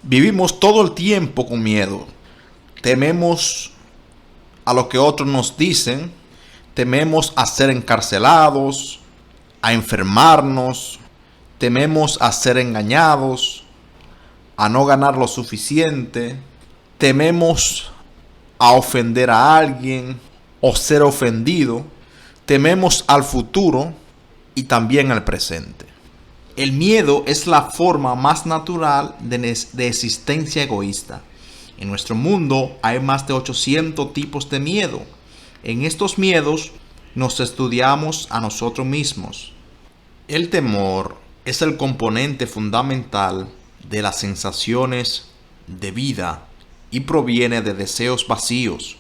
Vivimos todo el tiempo con miedo. Tememos a lo que otros nos dicen, tememos a ser encarcelados, a enfermarnos, tememos a ser engañados, a no ganar lo suficiente, tememos a ofender a alguien o ser ofendido, tememos al futuro y también al presente. El miedo es la forma más natural de existencia egoísta. En nuestro mundo hay más de 800 tipos de miedo. En estos miedos nos estudiamos a nosotros mismos. El temor es el componente fundamental de las sensaciones de vida y proviene de deseos vacíos,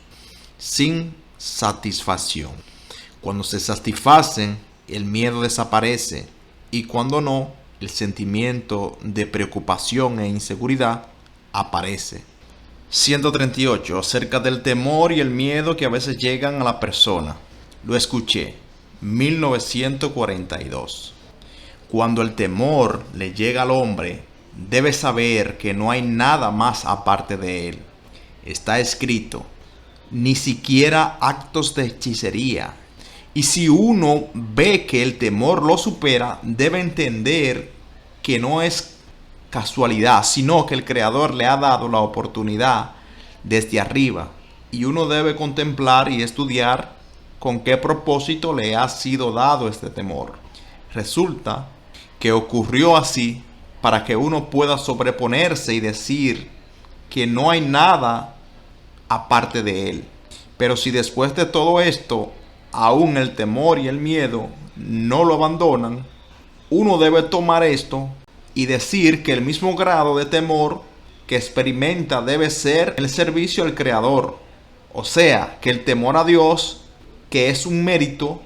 sin satisfacción. Cuando se satisfacen, el miedo desaparece y cuando no, el sentimiento de preocupación e inseguridad aparece. 138. Acerca del temor y el miedo que a veces llegan a la persona. Lo escuché, 1942. Cuando el temor le llega al hombre, debe saber que no hay nada más aparte de él. Está escrito, ni siquiera actos de hechicería. Y si uno ve que el temor lo supera, debe entender que no es casualidad, sino que el Creador le ha dado la oportunidad desde arriba. Y uno debe contemplar y estudiar con qué propósito le ha sido dado este temor. Resulta que ocurrió así para que uno pueda sobreponerse y decir que no hay nada aparte de él. Pero si después de todo esto, aún el temor y el miedo no lo abandonan, uno debe tomar esto y decir que el mismo grado de temor que experimenta debe ser el servicio al Creador. O sea, que el temor a Dios, que es un mérito,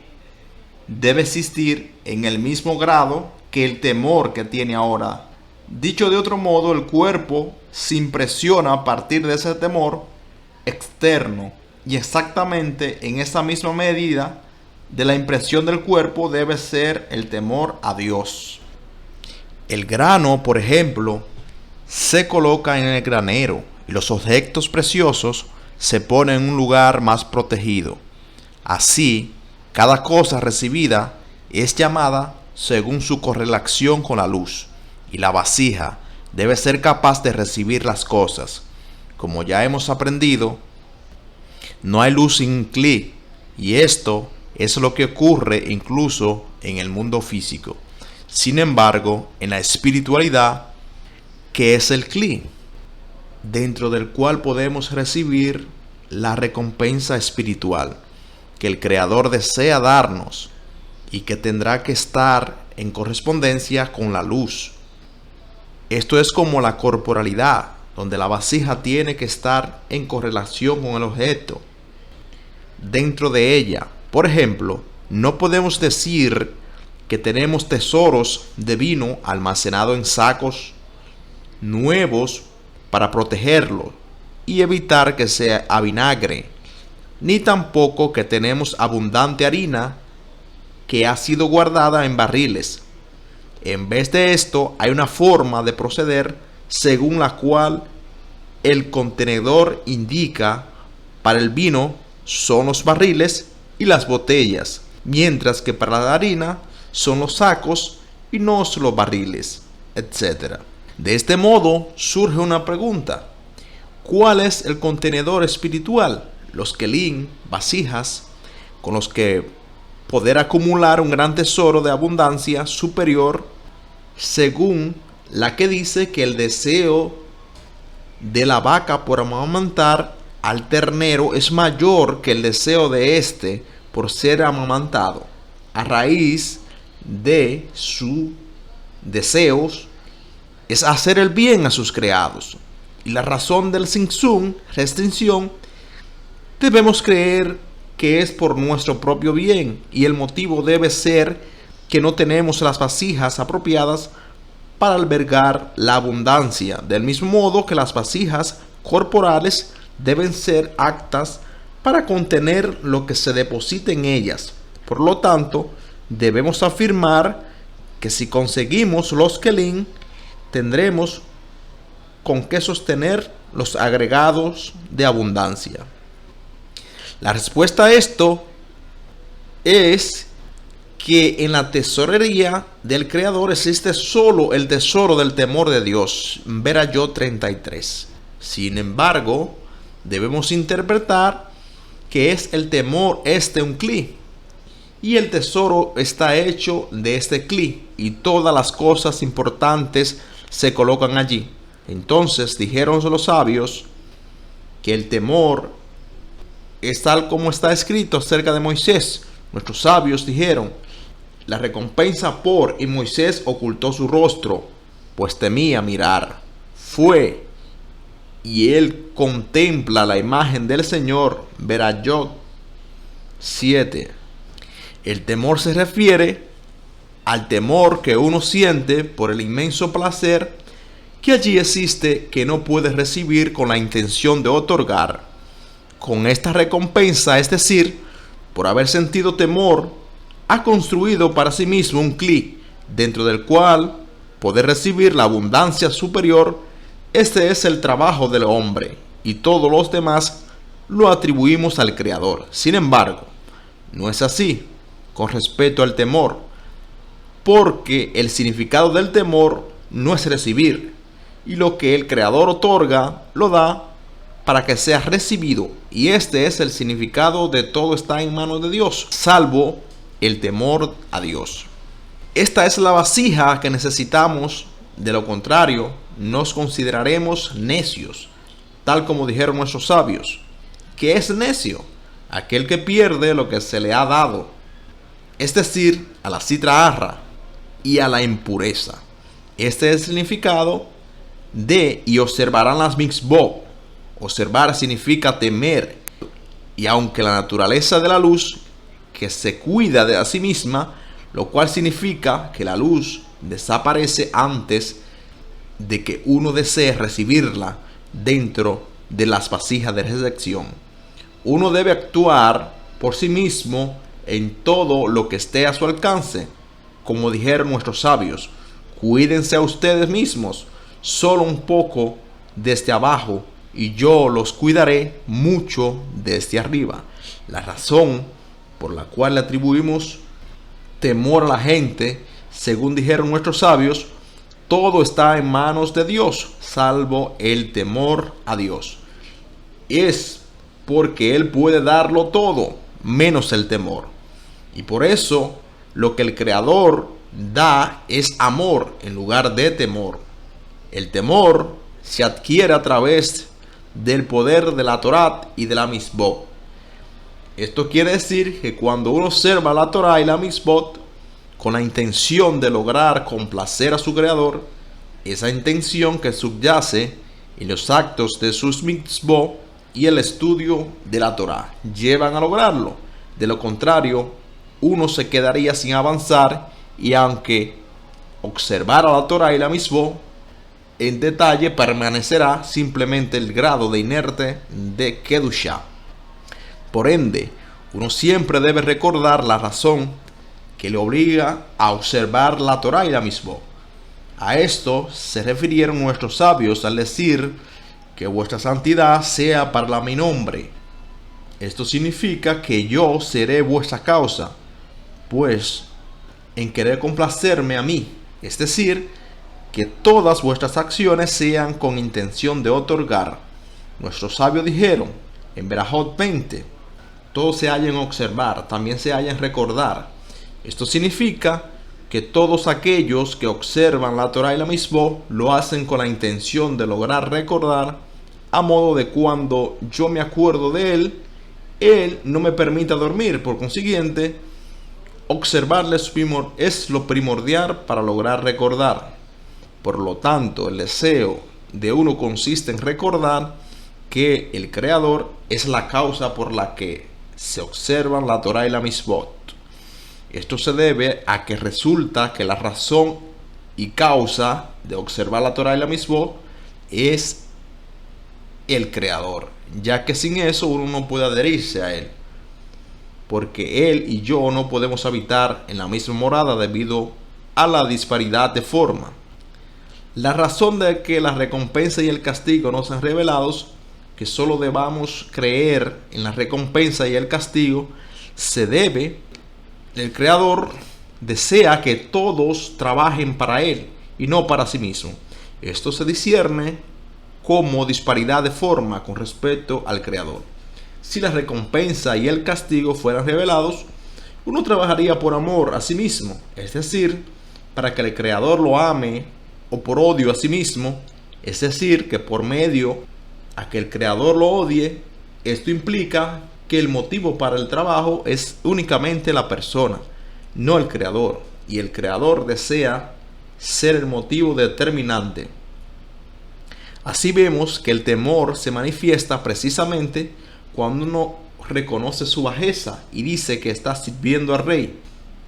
debe existir en el mismo grado que el temor que tiene ahora. Dicho de otro modo, el cuerpo se impresiona a partir de ese temor externo. Y exactamente en esa misma medida de la impresión del cuerpo debe ser el temor a Dios. El grano, por ejemplo, se coloca en el granero y los objetos preciosos se ponen en un lugar más protegido. Así, cada cosa recibida es llamada según su correlación con la luz, y la vasija debe ser capaz de recibir las cosas. Como ya hemos aprendido, no hay luz sin Cli, y esto es lo que ocurre incluso en el mundo físico. Sin embargo, en la espiritualidad, ¿qué es el Cli? Dentro del cual podemos recibir la recompensa espiritual que el Creador desea darnos y que tendrá que estar en correspondencia con la luz. Esto es como la corporalidad, donde la vasija tiene que estar en correlación con el objeto dentro de ella. Por ejemplo, no podemos decir que tenemos tesoros de vino almacenado en sacos nuevos para protegerlo y evitar que se avinagre, ni tampoco que tenemos abundante harina que ha sido guardada en barriles. En vez de esto, hay una forma de proceder según la cual el contenedor indica para el vino son los barriles y las botellas, mientras que para la harina son los sacos y no los barriles, etc. De este modo surge una pregunta: ¿cuál es el contenedor espiritual? Los kelim, vasijas, con los que poder acumular un gran tesoro de abundancia superior, según la que dice que el deseo de la vaca por amamantar al ternero es mayor que el deseo de éste por ser amamantado, a raíz de sus deseos es hacer el bien a sus criados. Y la razón del Tzimtzum, restricción, debemos creer que es por nuestro propio bien, y el motivo debe ser que no tenemos las vasijas apropiadas para albergar la abundancia, del mismo modo que las vasijas corporales deben ser aptas para contener lo que se deposita en ellas. Por lo tanto, debemos afirmar que si conseguimos los kelim, tendremos con qué sostener los agregados de abundancia. La respuesta a esto es que en la tesorería del Creador existe solo el tesoro del temor de Dios. Ver a Job 33. Sin embargo, debemos interpretar que es el temor un cli. Y el tesoro está hecho de este cli. Y todas las cosas importantes se colocan allí. Entonces dijeron los sabios que el temor es tal como está escrito acerca de Moisés. Nuestros sabios dijeron: la recompensa por, y Moisés ocultó su rostro, pues temía mirar. Fue, y él contempla la imagen del Señor. Verá Job 7. El temor se refiere al temor que uno siente por el inmenso placer que allí existe, que no puede recibir con la intención de otorgar. Con esta recompensa, es decir, por haber sentido temor, ha construido para sí mismo un cli, dentro del cual poder recibir la abundancia superior. Este es el trabajo del hombre, y todos los demás lo atribuimos al Creador. Sin embargo, no es así con respecto al temor, porque el significado del temor no es recibir, y lo que el Creador otorga lo da para que sea recibido, y este es el significado de todo está en manos de Dios, salvo el temor a Dios. Esta es la vasija que necesitamos, de lo contrario nos consideraremos necios, tal como dijeron nuestros sabios. ¿Qué es necio? Aquel que pierde lo que se le ha dado, es decir, a la citra arra y a la impureza. Este es el significado de y observarán las mitzvot. Observar significa temer, y aunque la naturaleza de la luz, que se cuida de a sí misma, lo cual significa que la luz desaparece antes de que uno desee recibirla dentro de las vasijas de recepción. Uno debe actuar por sí mismo en todo lo que esté a su alcance. Como dijeron nuestros sabios: cuídense a ustedes mismos, solo un poco desde abajo, y yo los cuidaré mucho desde arriba. La razón por la cual le atribuimos temor a la gente, según dijeron nuestros sabios, todo está en manos de Dios, salvo el temor a Dios. Es porque Él puede darlo todo, menos el temor. Y por eso, lo que el Creador da es amor en lugar de temor. El temor se adquiere a través del poder de la Torá y de la Mitzvot. Esto quiere decir que cuando uno observa la Torá y la Mitzvot con la intención de lograr complacer a su Creador, esa intención que subyace en los actos de sus Mitzvot y el estudio de la Torá llevan a lograrlo. De lo contrario, uno se quedaría sin avanzar, y aunque observara la Torá y la Mitzvot en detalle, permanecerá simplemente el grado de inerte de Kedushá. Por ende, uno siempre debe recordar la razón que le obliga a observar la Torá y la Mitzvot. A esto se refirieron nuestros sabios al decir que vuestra santidad sea para mi nombre. Esto significa que yo seré vuestra causa, pues en querer complacerme a mí, es decir, que todas vuestras acciones sean con intención de otorgar. Nuestros sabios dijeron en Berajot 20: todo se halla en observar, también se halla en recordar. Esto significa que todos aquellos que observan la Torá y la Mitzvot lo hacen con la intención de lograr recordar, a modo de cuando yo me acuerdo de Él no me permite dormir. Por consiguiente, observarle es lo primordial para lograr recordar. Por lo tanto, el deseo de uno consiste en recordar que el Creador es la causa por la que se observan la Torá y la Mitzvot. Esto se debe a que resulta que la razón y causa de observar la Torá y la Mitzvot es el Creador, ya que sin eso uno no puede adherirse a Él, porque Él y yo no podemos habitar en la misma morada debido a la disparidad de forma. La razón de que la recompensa y el castigo no sean revelados, que solo debamos creer en la recompensa y el castigo, se debe, el Creador desea que todos trabajen para Él y no para sí mismo. Esto se discierne como disparidad de forma con respecto al Creador. Si la recompensa y el castigo fueran revelados, uno trabajaría por amor a sí mismo, es decir, para que el Creador lo ame, o por odio a sí mismo, es decir, que por medio a que el Creador lo odie. Esto implica que el motivo para el trabajo es únicamente la persona, no el Creador, y el Creador desea ser el motivo determinante. Así vemos que el temor se manifiesta precisamente cuando uno reconoce su bajeza y dice que está sirviendo al rey,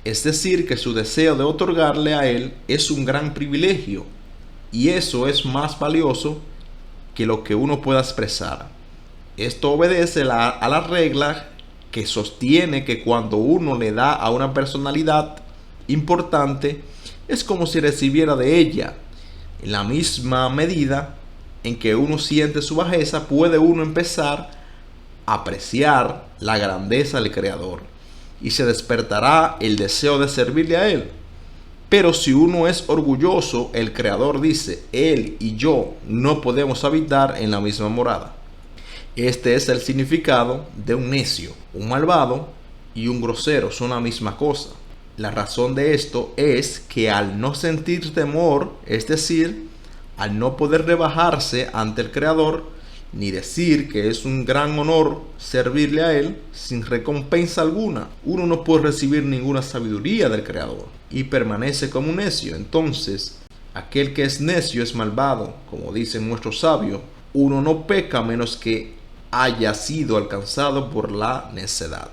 es decir, que su deseo de otorgarle a él es un gran privilegio, y eso es más valioso que lo que uno pueda expresar. Esto obedece a la regla que sostiene que cuando uno le da a una personalidad importante, es como si recibiera de ella. En la misma medida en que uno siente su bajeza, puede uno empezar a apreciar la grandeza del Creador y se despertará el deseo de servirle a Él. Pero si uno es orgulloso, el Creador dice: Él y yo no podemos habitar en la misma morada. Este es el significado de un necio. Un malvado y un grosero son la misma cosa. La razón de esto es que al no sentir temor, es decir, al no poder rebajarse ante el Creador, ni decir que es un gran honor servirle a Él sin recompensa alguna, uno no puede recibir ninguna sabiduría del Creador y permanece como un necio. Entonces, aquel que es necio es malvado, como dicen nuestros sabios. Uno no peca menos que haya sido alcanzado por la necedad.